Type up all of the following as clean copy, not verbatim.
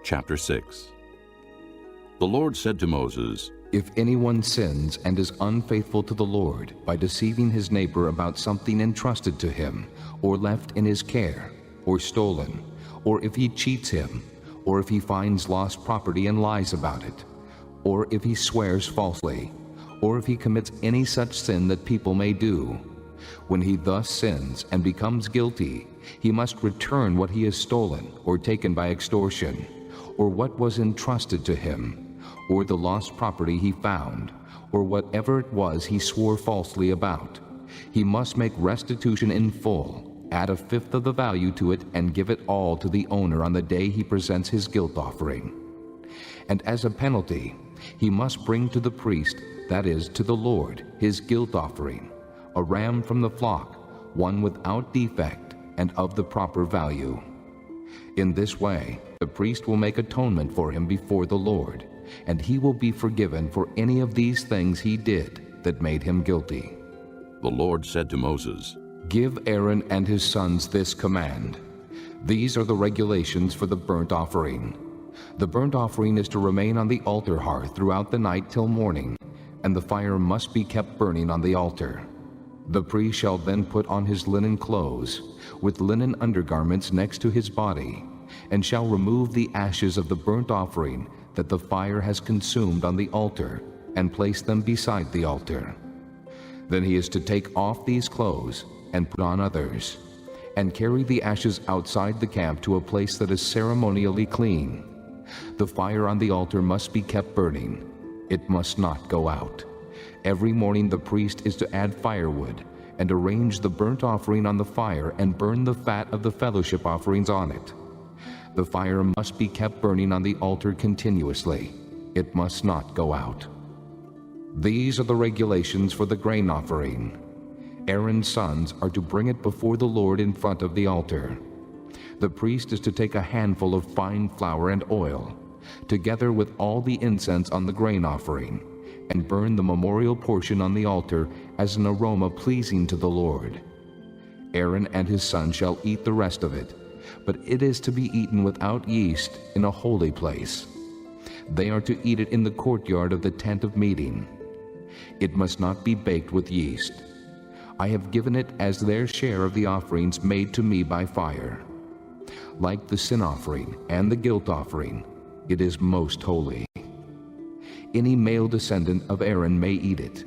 Chapter 6. The Lord said to Moses, If anyone sins and is unfaithful to the Lord by deceiving his neighbor about something entrusted to him, or left in his care, or stolen, or if he cheats him, or if he finds lost property and lies about it, or if he swears falsely, or if he commits any such sin that people may do, when he thus sins and becomes guilty, he must return what he has stolen or taken by extortion, or what was entrusted to him, or the lost property he found, or whatever it was he swore falsely about. He must make restitution in full, add a fifth of the value to it, and give it all to the owner on the day he presents his guilt offering. And as a penalty, he must bring to the priest, that is, to the Lord, his guilt offering, a ram from the flock, one without defect and of the proper value. In this way, the priest will make atonement for him before the Lord, and he will be forgiven for any of these things he did that made him guilty. The Lord said to Moses, Give Aaron and his sons this command. These are the regulations for the burnt offering. The burnt offering is to remain on the altar hearth throughout the night till morning, and the fire must be kept burning on the altar. The priest shall then put on his linen clothes, with linen undergarments next to his body, and shall remove the ashes of the burnt offering that the fire has consumed on the altar, and place them beside the altar. Then he is to take off these clothes and put on others, and carry the ashes outside the camp to a place that is ceremonially clean. The fire on the altar must be kept burning. It must not go out. Every morning the priest is to add firewood and arrange the burnt offering on the fire and burn the fat of the fellowship offerings on it. The fire must be kept burning on the altar continuously. It must not go out. These are the regulations for the grain offering. Aaron's sons are to bring it before the Lord in front of the altar. The priest is to take a handful of fine flour and oil, together with all the incense on the grain offering, and burn the memorial portion on the altar as an aroma pleasing to the Lord. Aaron and his sons shall eat the rest of it, but it is to be eaten without yeast in a holy place. They are to eat it in the courtyard of the tent of meeting. It must not be baked with yeast. I have given it as their share of the offerings made to me by fire. Like the sin offering and the guilt offering, it is most holy. Any male descendant of Aaron may eat it.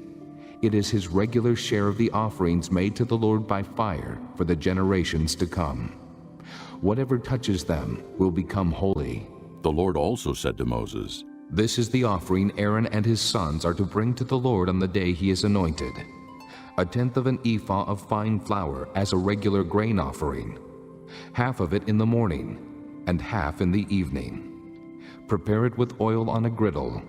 It is his regular share of the offerings made to the Lord by fire for the generations to come. Whatever touches them will become holy. The Lord also said to Moses, This is the offering Aaron and his sons are to bring to the Lord on the day he is anointed. 1/10 of an ephah of fine flour as a regular grain offering, half of it in the morning, and half in the evening. Prepare it with oil on a griddle,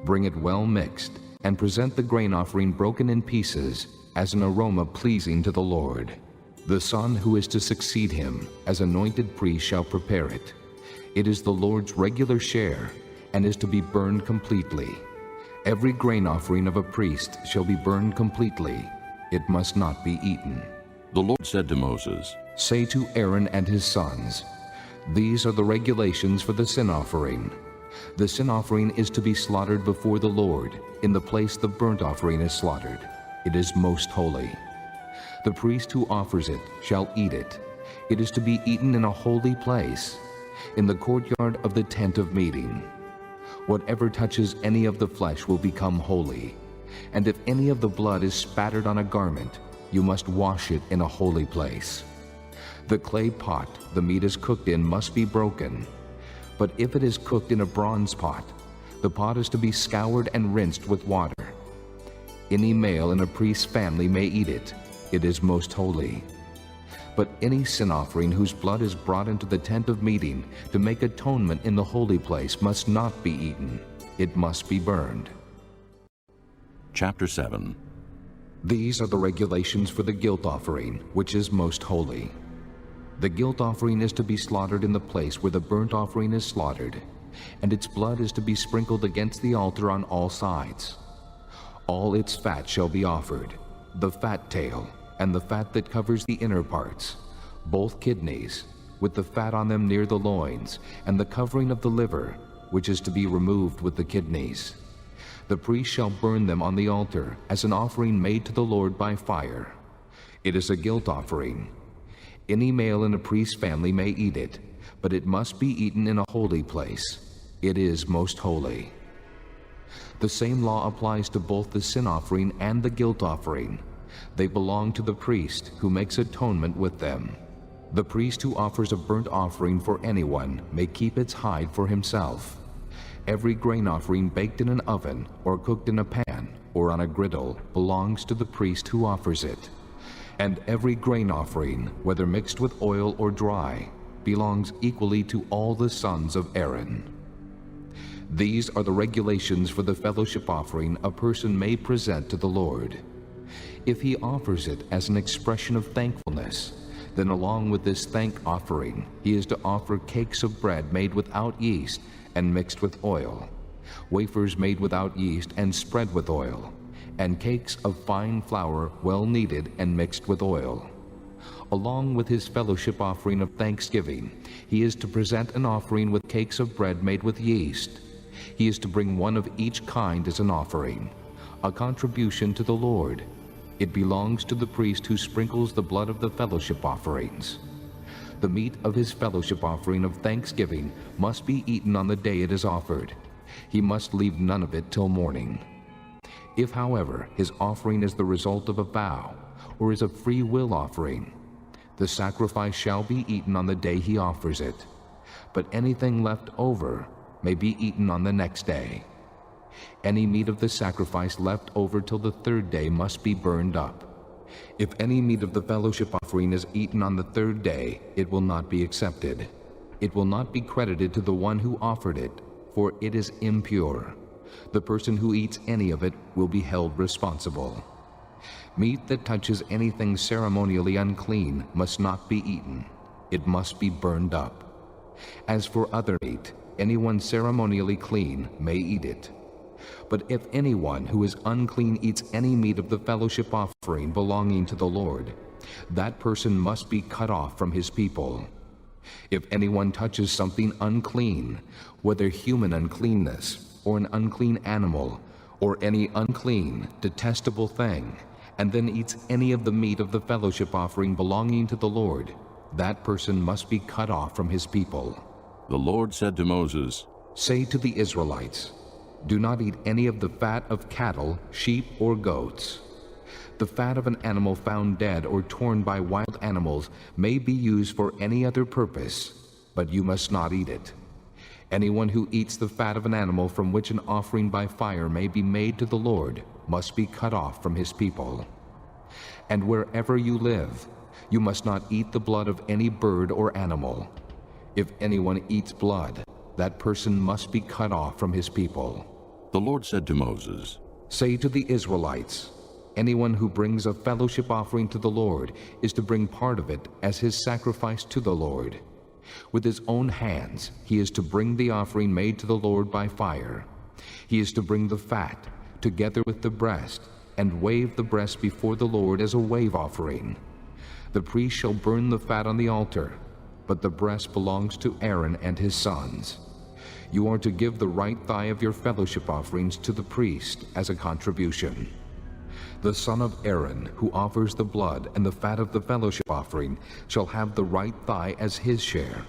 bring it well mixed, and present the grain offering broken in pieces as an aroma pleasing to the Lord. The son who is to succeed him as anointed priest shall prepare it. It is the Lord's regular share, and is to be burned completely. Every grain offering of a priest shall be burned completely. It must not be eaten. The Lord said to Moses, Say to Aaron and his sons, These are the regulations for the sin offering. The sin offering is to be slaughtered before the Lord, in the place the burnt offering is slaughtered. It is most holy. The priest who offers it shall eat it. It is to be eaten in a holy place, in the courtyard of the tent of meeting. Whatever touches any of the flesh will become holy, and if any of the blood is spattered on a garment, you must wash it in a holy place. The clay pot the meat is cooked in must be broken, but if it is cooked in a bronze pot, the pot is to be scoured and rinsed with water. Any male in a priest's family may eat it. It is most holy. But any sin offering whose blood is brought into the tent of meeting to make atonement in the holy place must not be eaten. It must be burned. Chapter 7. These are the regulations for the guilt offering, which is most holy. The guilt offering is to be slaughtered in the place where the burnt offering is slaughtered, and its blood is to be sprinkled against the altar on all sides. All its fat shall be offered, the fat tail, and the fat that covers the inner parts, both kidneys, with the fat on them near the loins, and the covering of the liver, which is to be removed with the kidneys. The priest shall burn them on the altar as an offering made to the Lord by fire. It is a guilt offering. Any male in a priest's family may eat it, but it must be eaten in a holy place. It is most holy. The same law applies to both the sin offering and the guilt offering. They belong to the priest who makes atonement with them. The priest who offers a burnt offering for anyone may keep its hide for himself. Every grain offering baked in an oven or cooked in a pan or on a griddle belongs to the priest who offers it. And every grain offering, whether mixed with oil or dry, belongs equally to all the sons of Aaron. These are the regulations for the fellowship offering a person may present to the Lord. If he offers it as an expression of thankfulness, then along with this thank offering, he is to offer cakes of bread made without yeast and mixed with oil, wafers made without yeast and spread with oil, and cakes of fine flour well kneaded and mixed with oil. Along with his fellowship offering of thanksgiving, he is to present an offering with cakes of bread made with yeast. He is to bring one of each kind as an offering, a contribution to the Lord. It belongs to the priest who sprinkles the blood of the fellowship offerings. The meat of his fellowship offering of thanksgiving must be eaten on the day it is offered. He must leave none of it till morning. If, however, his offering is the result of a vow, or is a free will offering, the sacrifice shall be eaten on the day he offers it, but anything left over may be eaten on the next day. Any meat of the sacrifice left over till the third day must be burned up. If any meat of the fellowship offering is eaten on the third day, it will not be accepted. It will not be credited to the one who offered it, for it is impure. The person who eats any of it will be held responsible. Meat that touches anything ceremonially unclean must not be eaten. It must be burned up. As for other meat, anyone ceremonially clean may eat it. But if anyone who is unclean eats any meat of the fellowship offering belonging to the Lord, that person must be cut off from his people. If anyone touches something unclean, whether human uncleanness, or an unclean animal, or any unclean, detestable thing, and then eats any of the meat of the fellowship offering belonging to the Lord, that person must be cut off from his people. The Lord said to Moses, "Say to the Israelites, do not eat any of the fat of cattle, sheep, or goats. The fat of an animal found dead or torn by wild animals may be used for any other purpose, but you must not eat it. Anyone who eats the fat of an animal from which an offering by fire may be made to the Lord must be cut off from his people. And wherever you live, you must not eat the blood of any bird or animal. If anyone eats blood, that person must be cut off from his people." The Lord said to Moses, "Say to the Israelites, anyone who brings a fellowship offering to the Lord is to bring part of it as his sacrifice to the Lord. With his own hands he is to bring the offering made to the Lord by fire. He is to bring the fat, together with the breast, and wave the breast before the Lord as a wave offering. The priest shall burn the fat on the altar, but the breast belongs to Aaron and his sons. You are to give the right thigh of your fellowship offerings to the priest as a contribution. The son of Aaron, who offers the blood and the fat of the fellowship offering, shall have the right thigh as his share.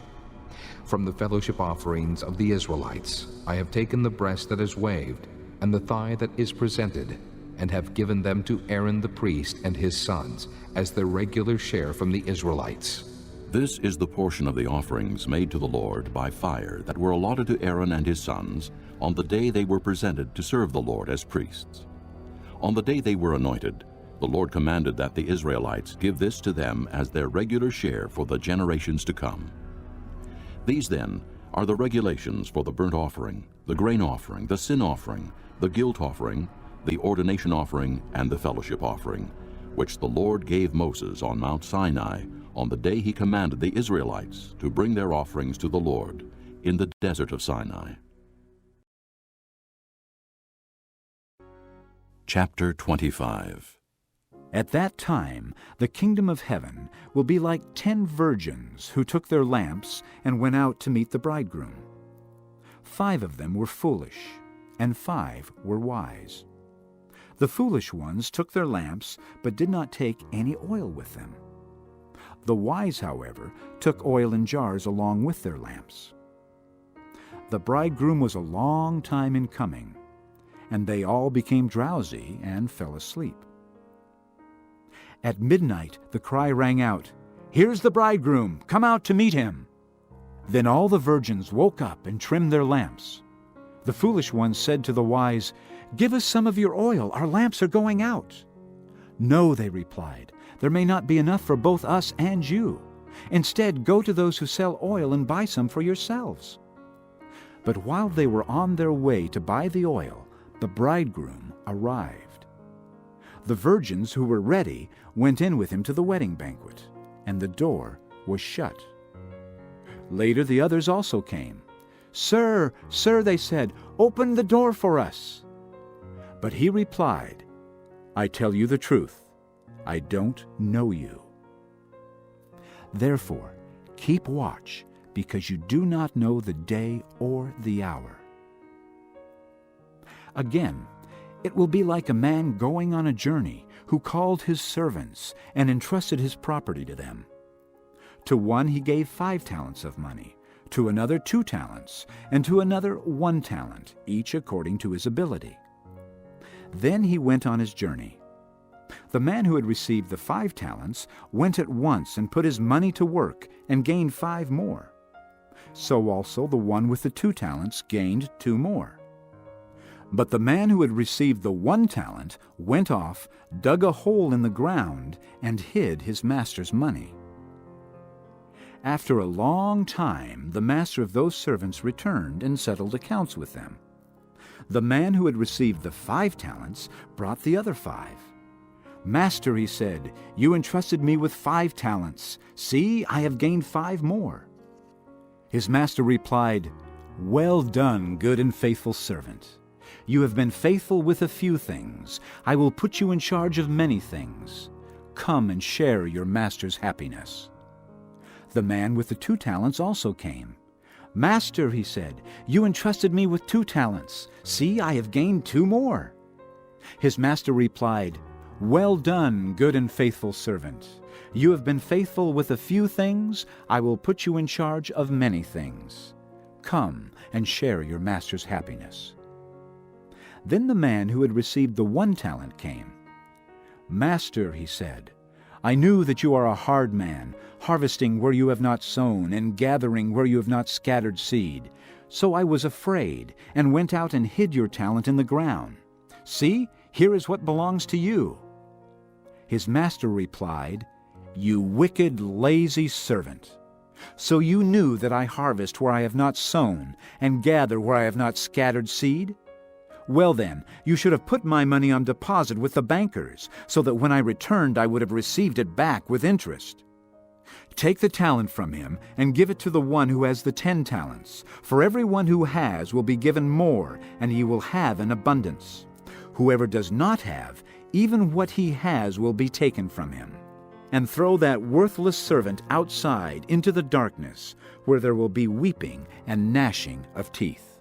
From the fellowship offerings of the Israelites, I have taken the breast that is waved, and the thigh that is presented, and have given them to Aaron the priest and his sons, as their regular share from the Israelites. This is the portion of the offerings made to the Lord by fire that were allotted to Aaron and his sons on the day they were presented to serve the Lord as priests. On the day they were anointed, the Lord commanded that the Israelites give this to them as their regular share for the generations to come. These, then, are the regulations for the burnt offering, the grain offering, the sin offering, the guilt offering, the ordination offering, and the fellowship offering, which the Lord gave Moses on Mount Sinai on the day he commanded the Israelites to bring their offerings to the Lord in the desert of Sinai. Chapter 25. At that time the kingdom of heaven will be like 10 virgins who took their lamps and went out to meet the bridegroom. 5 of them were foolish, and 5 were wise. The foolish ones took their lamps, but did not take any oil with them. The wise, however, took oil in jars along with their lamps. The bridegroom was a long time in coming, and they all became drowsy and fell asleep. At midnight the cry rang out, "Here's the bridegroom, come out to meet him!" Then all the virgins woke up and trimmed their lamps. The foolish ones said to the wise, "Give us some of your oil, our lamps are going out." "No," they replied, "there may not be enough for both us and you. Instead, go to those who sell oil and buy some for yourselves." But while they were on their way to buy the oil, the bridegroom arrived. The virgins who were ready went in with him to the wedding banquet, and the door was shut. Later the others also came. "Sir, sir," they said, "open the door for us." But he replied, "I tell you the truth, I don't know you. Therefore, keep watch, because you do not know the day or the hour." Again, it will be like a man going on a journey who called his servants and entrusted his property to them. To one he gave 5 talents of money, to another 2 talents, and to another 1 talent, each according to his ability. Then he went on his journey. The man who had received the 5 talents went at once and put his money to work and gained 5 more. So also the one with the 2 talents gained 2 more. But the man who had received the 1 talent went off, dug a hole in the ground, and hid his master's money. After a long time, the master of those servants returned and settled accounts with them. The man who had received the 5 talents brought the other 5. "Master," he said, "you entrusted me with 5 talents. See, I have gained 5 more." His master replied, "Well done, good and faithful servant. You have been faithful with a few things. I will put you in charge of many things. Come and share your master's happiness." The man with the 2 talents also came. "Master," he said, "you entrusted me with 2 talents. See, I have gained 2 more." His master replied, "Well done, good and faithful servant. You have been faithful with a few things. I will put you in charge of many things. Come and share your master's happiness." Then the man who had received the 1 talent came. "Master," he said, "I knew that you are a hard man, harvesting where you have not sown, and gathering where you have not scattered seed. So I was afraid, and went out and hid your talent in the ground. See, here is what belongs to you." His master replied, "You wicked, lazy servant. So you knew that I harvest where I have not sown, and gather where I have not scattered seed? Well then, you should have put my money on deposit with the bankers, so that when I returned I would have received it back with interest. Take the talent from him, and give it to the one who has the 10 talents. For everyone who has will be given more, and he will have an abundance. Whoever does not have, even what he has will be taken from him. And throw that worthless servant outside into the darkness, where there will be weeping and gnashing of teeth."